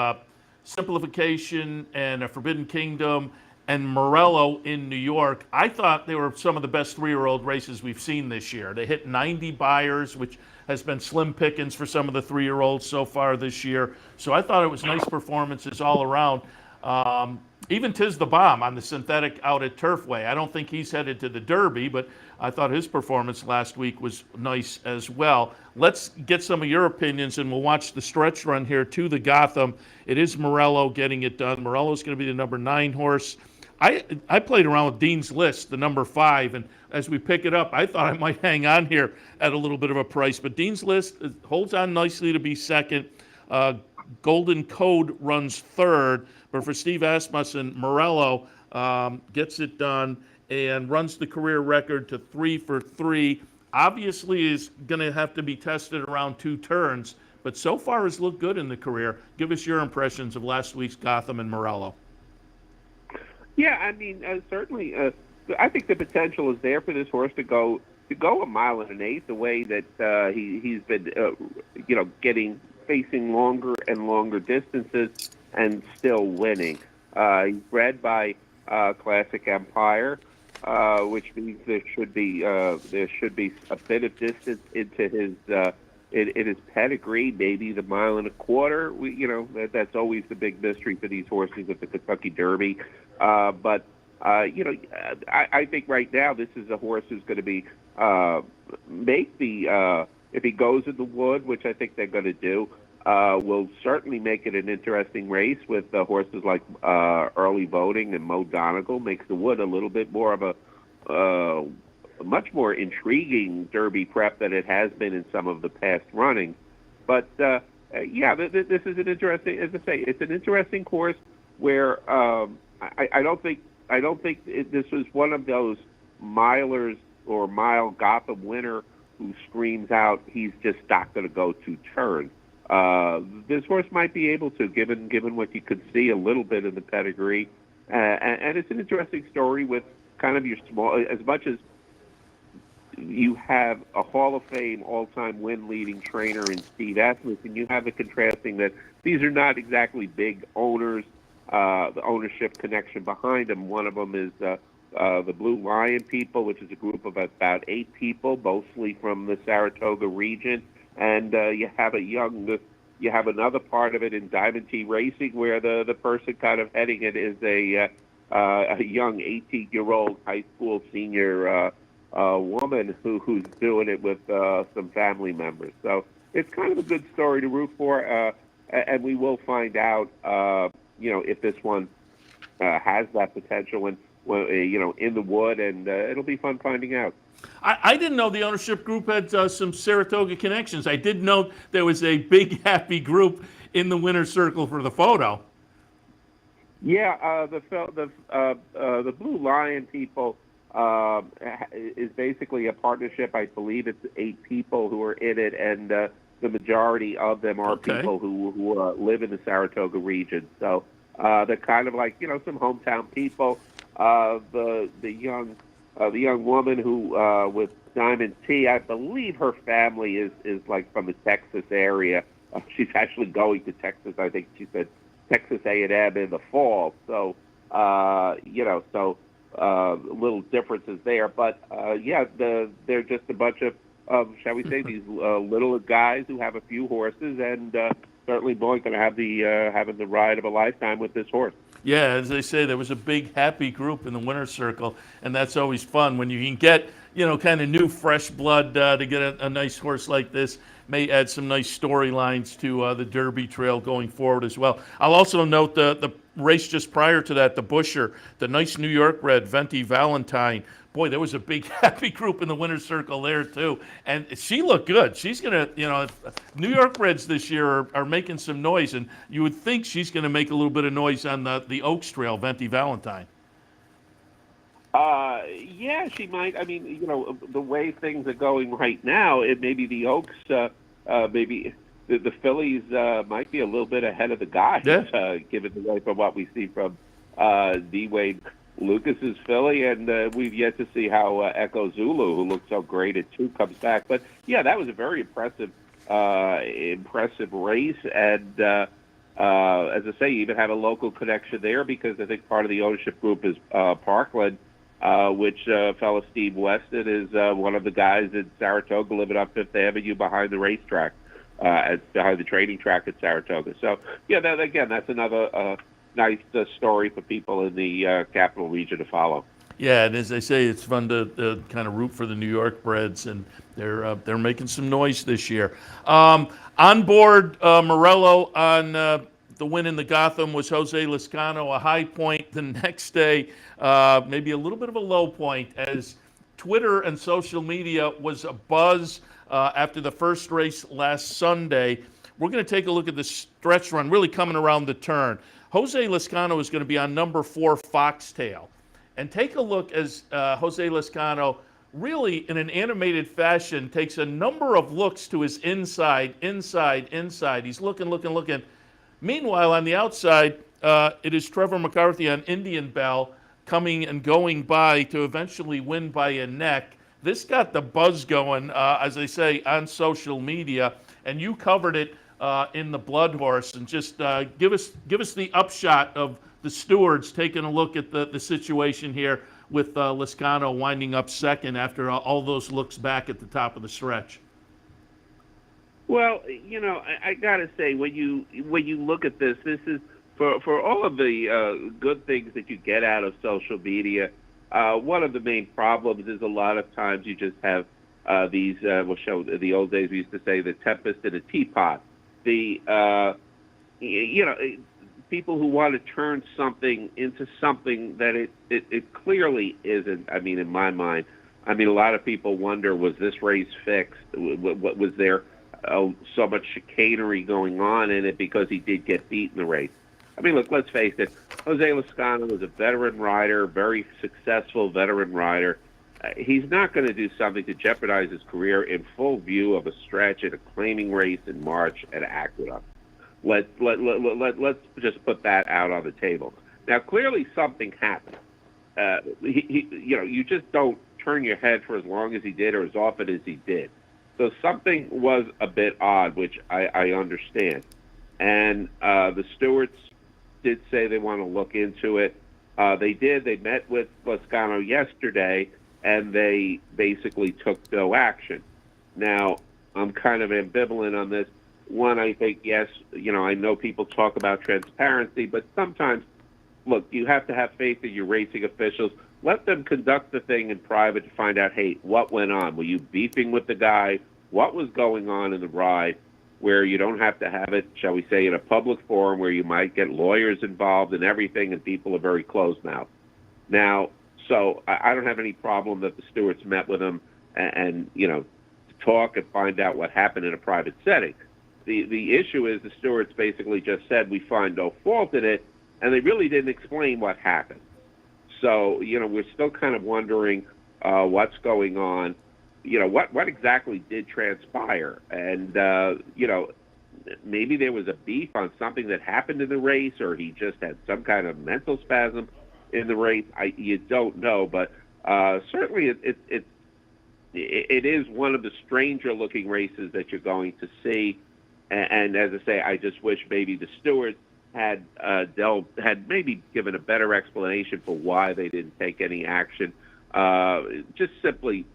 Simplification and a Forbidden Kingdom and Morello in New York, I thought they were some of the best 3-year-old races we've seen this year. They hit 90 buyers, which has been slim pickings for some of the 3-year-olds so far this year. So I thought it was nice performances all around. Even Tiz the Bomb on the synthetic out at Turfway. I don't think he's headed to the Derby, but I thought his performance last week was nice as well. Let's get some of your opinions, and we'll watch the stretch run here to the Gotham. It is Morello getting it done. Morello's going to be the number 9 horse. I played around with Dean's List, the number 5, and as we pick it up, I thought I might hang on here at a little bit of a price. But Dean's List holds on nicely to be second. Golden Code runs third, but for Steve Asmussen, Morello gets it done and runs the career record to 3 for 3. Obviously is going to have to be tested around 2 turns, but so far has looked good in the career. Give us your impressions of last week's Gotham and Morello. Yeah, I mean, certainly, I think the potential is there for this horse to go 1.8 miles, the way that he's been, facing longer and longer distances and still winning. He's bred by Classic Empire, which means there should be a bit of distance into his in his pedigree, maybe the 1.25 miles. That's always the big mystery for these horses at the Kentucky Derby. But I think right now this is a horse who's going to be if he goes in the wood, which I think they're going to do, will certainly make it an interesting race with horses like Early Voting and Mo Donegal. Makes the wood a little bit more of a much more intriguing Derby prep than it has been in some of the past runnings. But this is an interesting, as I say, it's an interesting course where I don't think this was one of those milers or mile Gotham winner who screams out he's just not going to go 2 turns. This horse might be able to, given what you could see a little bit in the pedigree, and it's an interesting story with kind of your small, as much as you have a Hall of Fame all-time win-leading trainer in Steve Esmus, and you have it contrasting that these are not exactly big owners. The ownership connection behind them. One of them is the Blue Lion people, which is a group of about 8 people, mostly from the Saratoga region, and you have another part of it in Diamond T Racing, where the person kind of heading it is a young 18-year-old high school senior woman who's doing it with some family members. So it's kind of a good story to root for, and we will find out, if this one has that potential and in the wood, and it'll be fun finding out. I didn't know the ownership group had some Saratoga connections. I did know there was a big, happy group in the winner's circle for the photo. Yeah, the Blue Lion people is basically a partnership. I believe it's 8 people who are in it, and the majority of them are people who live in the Saratoga region. So they're kind of like some hometown people. The young woman who with Diamond T, I believe her family is like from the Texas area. She's actually going to Texas. I think she said Texas A&M in the fall. So little differences there. But they're just a bunch of shall we say, these little guys who have a few horses, and certainly Boyd going to have having the ride of a lifetime with this horse. Yeah, as they say, there was a big, happy group in the winner's circle, and that's always fun when you can get, kind of new, fresh blood to get a nice horse like this. May add some nice storylines to the Derby Trail going forward as well. I'll also note the race just prior to that, the Busher, the nice New York bred, Venti Valentine. Boy, there was a big, happy group in the winner's circle there, too. And she looked good. She's going to, New York breds this year are making some noise, and you would think she's going to make a little bit of noise on the Oaks Trail, Venti Valentine. Yeah, she might. I mean, the way things are going right now, it maybe the Oaks, maybe the fillies might be a little bit ahead of the guys, given the way from what we see from D. Wade Lucas's filly, and we've yet to see how Echo Zulu, who looked so great at 2, comes back. But yeah, that was a very impressive race, and as I say, you even have a local connection there, because I think part of the ownership group is Parkland, which fellow Steve Weston is one of the guys in Saratoga living up Fifth Avenue behind the racetrack, behind the training track at Saratoga. So yeah, that's another nice story for people in the Capital Region to follow. Yeah, and as I say, it's fun to kind of root for the New York breds, and they're making some noise this year. On board Morello on the win in the Gotham was Jose Lezcano, a high point. The next day, maybe a little bit of a low point, as Twitter and social media was abuzz after the first race last Sunday. We're going to take a look at the stretch run, really coming around the turn. Jose Lezcano is going to be on number 4, Foxtail. And take a look as Jose Lezcano, really in an animated fashion, takes a number of looks to his inside. He's looking. Meanwhile, on the outside, it is Trevor McCarthy on Indian Bell coming and going by to eventually win by a neck. This got the buzz going, as they say, on social media, and you covered it in the Bloodhorse. And just give us the upshot of the stewards taking a look at the situation here with Lezcano winding up second after all those looks back at the top of the stretch. Well, I gotta say, when you look at this is for all of the good things that you get out of social media. One of the main problems is a lot of times you just have these. The old days we used to say the tempest in a teapot. People who want to turn something into something that it clearly isn't. I mean, in my mind, a lot of people wonder, was this race fixed? What was there so much chicanery going on in it because he did get beat in the race? Look, let's face it, Jose Lezcano was a veteran rider, very successful veteran rider. He's not going to do something to jeopardize his career in full view of a stretch at a claiming race in March at Aqueduct. Let's just put that out on the table. Now, clearly something happened. You just don't turn your head for as long as he did or as often as he did. So something was a bit odd, which I understand. And the stewards did say they want to look into it. They did. They met with Loscano yesterday, and they basically took no action. Now, I'm kind of ambivalent on this. One, I think, yes, I know people talk about transparency, but sometimes, look, you have to have faith in your racing officials. Let them conduct the thing in private to find out, hey, what went on? Were you beefing with the guy? What was going on in the ride, where you don't have to have it, shall we say, in a public forum where you might get lawyers involved and everything, and people are very closed-mouthed. Now, so I don't have any problem that the stewards met with him and to talk and find out what happened in a private setting. The issue is the stewards basically just said we find no fault in it, and they really didn't explain what happened. So, we're still kind of wondering what's going on. What exactly did transpire? And, maybe there was a beef on something that happened in the race, or he just had some kind of mental spasm in the race. You don't know, but certainly it is one of the stranger-looking races that you're going to see. And as I say, I just wish maybe the stewards had maybe given a better explanation for why they didn't take any action. Just simply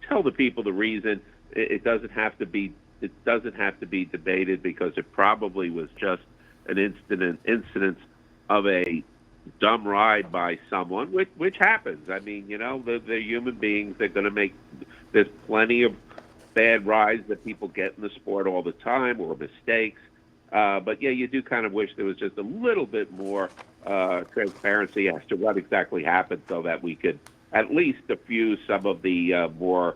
tell the people the reason. It doesn't have to be debated, because it probably was just an incident of a dumb ride by someone, which happens. I mean, they're human beings. They're going to make. There's plenty of bad rides that people get in the sport all the time, or mistakes. But yeah, you do kind of wish there was just a little bit more transparency as to what exactly happened, so that we could at least diffuse some of the more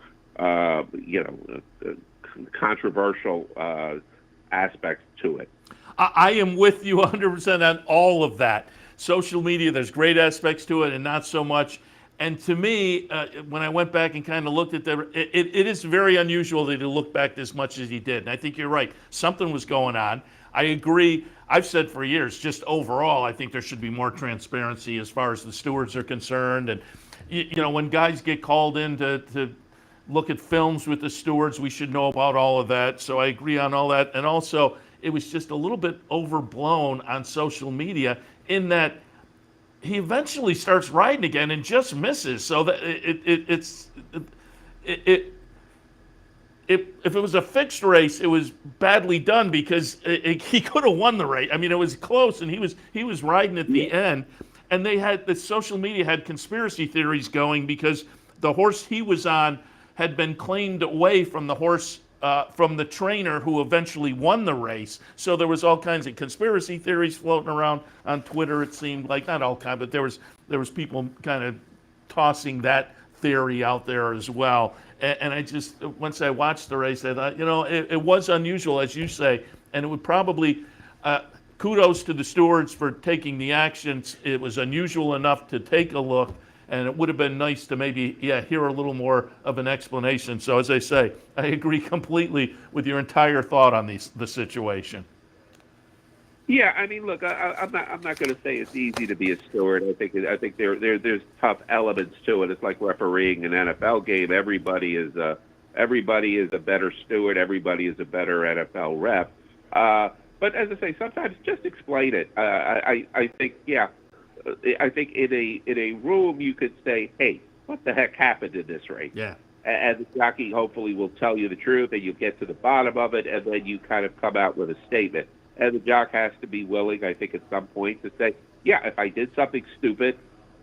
controversial aspects to it. I am with you 100% on all of that. Social media, there's great aspects to it and not so much. And to me, when I went back and kind of looked at it is very unusual that he looked back as much as he did. And I think you're right. Something was going on. I agree. I've said for years, just overall, I think there should be more transparency as far as the stewards are concerned. And, when guys get called in to look at films with the stewards, we should know about all of that. So I agree on all that. And also, it was just a little bit overblown on social media, in that he eventually starts riding again and just misses. So that if it was a fixed race, it was badly done, because he could have won the race. I mean, it was close, and he was riding at the end. And the social media had conspiracy theories going, because the horse he was on had been claimed away from the horse, from the trainer who eventually won the race. So there was all kinds of conspiracy theories floating around on Twitter. It seemed like, not all kinds, but there was people kind of tossing that theory out there as well. And I just, once I watched the race, I thought, it was unusual, as you say, and it would probably, kudos to the stewards for taking the actions. It was unusual enough to take a look, and it would have been nice to maybe, hear a little more of an explanation. So as I say, I agree completely with your entire thought on the situation. Yeah, I mean, look, I'm not going to say it's easy to be a steward. I think there's tough elements to it. It's like refereeing an NFL game. Everybody is a better steward. Everybody is a better NFL rep. But as I say, sometimes just explain it. I think in a room you could say, hey, what the heck happened in this race? Yeah. And the jockey hopefully will tell you the truth, and you get to the bottom of it, and then you kind of come out with a statement. And the jock has to be willing, I think, at some point to say, yeah, if I did something stupid,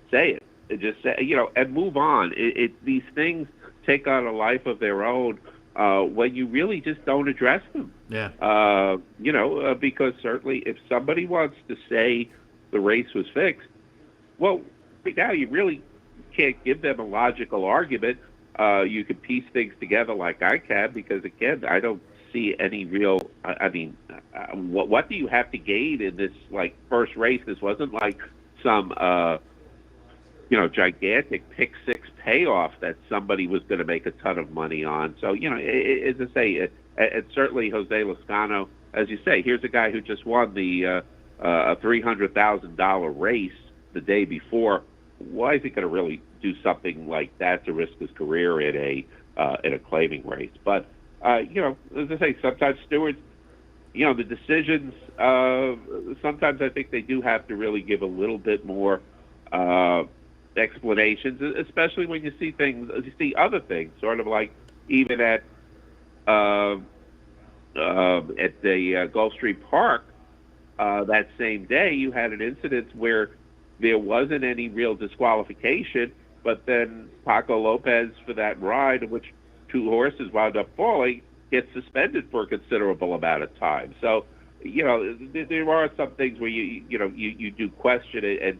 say it. And just say, and move on. These things take on a life of their own when you really just don't address them. Yeah. Because certainly if somebody wants to say the race was fixed, well, right now you really can't give them a logical argument. You can piece things together like I can, because, again, I don't see any real, what do you have to gain in this, first race? This wasn't like some, gigantic pick six payoff that somebody was going to make a ton of money on. So, as I say, it's certainly Jose Loscano, as you say, here's a guy who just won the $300,000 race the day before why is he going to really do something like that to risk his career in a claiming race? But as I say, sometimes stewards, the decisions. Sometimes I think they do have to really give a little bit more explanations, especially when you see other things, sort of like even at the Gulfstream Park that same day, you had an incident where there wasn't any real disqualification, but then Paco Lopez, for that ride in which two horses wound up falling, gets suspended for a considerable amount of time. So, there are some things where you do question it, and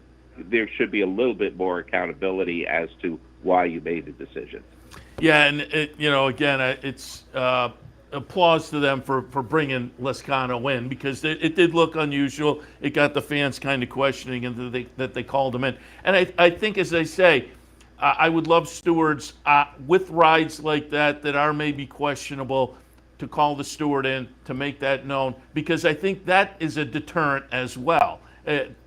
there should be a little bit more accountability as to why you made the decision. Yeah, and again, it's applause to them for bringing Lezcano in, because it did look unusual. It got the fans kind of questioning, and that they called him in. And I think, as they say, I would love stewards with rides like that are maybe questionable to call the steward in to make that known, because I think that is a deterrent as well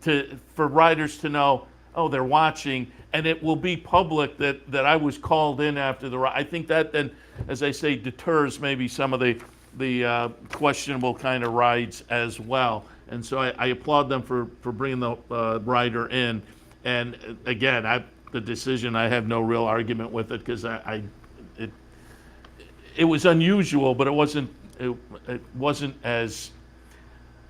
for riders to know, oh, they're watching, and it will be public that I was called in after the ride. I think that then, as I say, deters maybe some of the questionable kind of rides as well. And so I applaud them for bringing the rider in. And again, the decision, I have no real argument with it, because it was unusual, but it wasn't as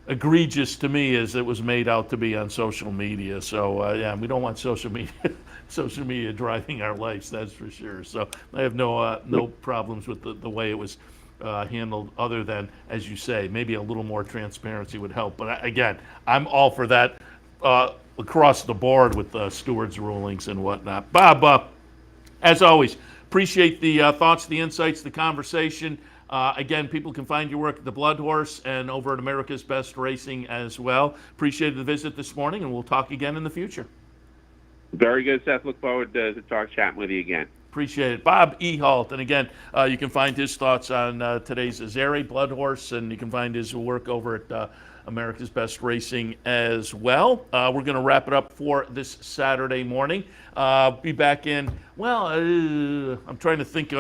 egregious to me as it was made out to be on social media. So yeah, we don't want social media driving our lives, that's for sure. So I have no problems with the way it was handled, other than, as you say, maybe a little more transparency would help. But again, I'm all for that across the board with the stewards' rulings and whatnot. Bob, as always, appreciate the thoughts, the insights, the conversation. Again, people can find your work at the Bloodhorse and over at America's Best Racing as well. Appreciated the visit this morning, and we'll talk again in the future. Very good, Seth. Look forward to chatting with you again. Appreciate it. Bob Ehalt. And again, you can find his thoughts on today's Azeri Bloodhorse, and you can find his work over at America's Best Racing as well. We're going to wrap it up for this Saturday morning. Be back in, I'm trying to think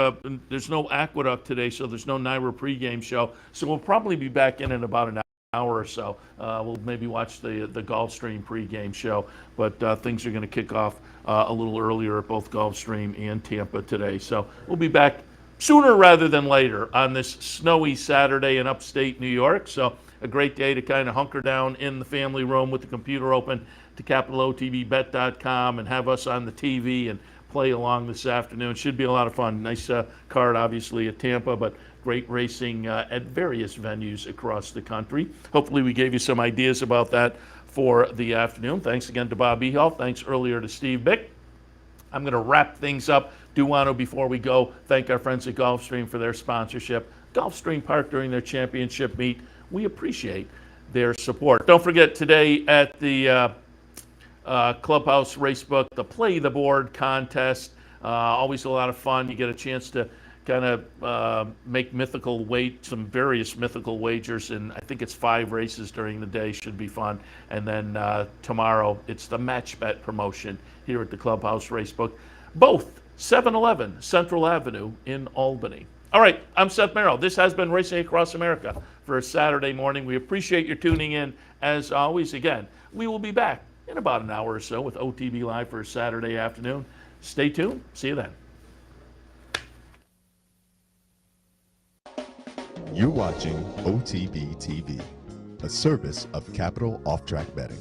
there's no Aqueduct today, so there's no NYRA pregame show. So we'll probably be back in about an hour or so. We'll maybe watch the Gulfstream pregame show, but things are going to kick off a little earlier at both Gulfstream and Tampa today. So we'll be back sooner rather than later on this snowy Saturday in upstate New York. So a great day to kind of hunker down in the family room with the computer open to CapitalOTBBet.com and have us on the TV and play along this afternoon. Should be a lot of fun. Nice card, obviously, at Tampa, but great racing at various venues across the country. Hopefully we gave you some ideas about that for the afternoon. Thanks again to Bob Ehalt. Thanks earlier to Steve Byk. I'm going to wrap things up. Do want to, before we go, thank our friends at Gulfstream for their sponsorship. Gulfstream Park during their championship meet. We appreciate their support. Don't forget, today at the Clubhouse Racebook, the Play the Board contest. Always a lot of fun. You get a chance to kind of make some various mythical wagers, and I think it's 5 races during the day. Should be fun. And then tomorrow, it's the Match Bet promotion here at the Clubhouse Racebook. Both 711 Central Avenue in Albany. All right, I'm Seth Merrow. This has been Racing Across America for a Saturday morning. We appreciate your tuning in. As always, again, we will be back in about an hour or so with OTB Live for a Saturday afternoon. Stay tuned. See you then. You're watching OTB TV, a service of Capital Off Track Betting.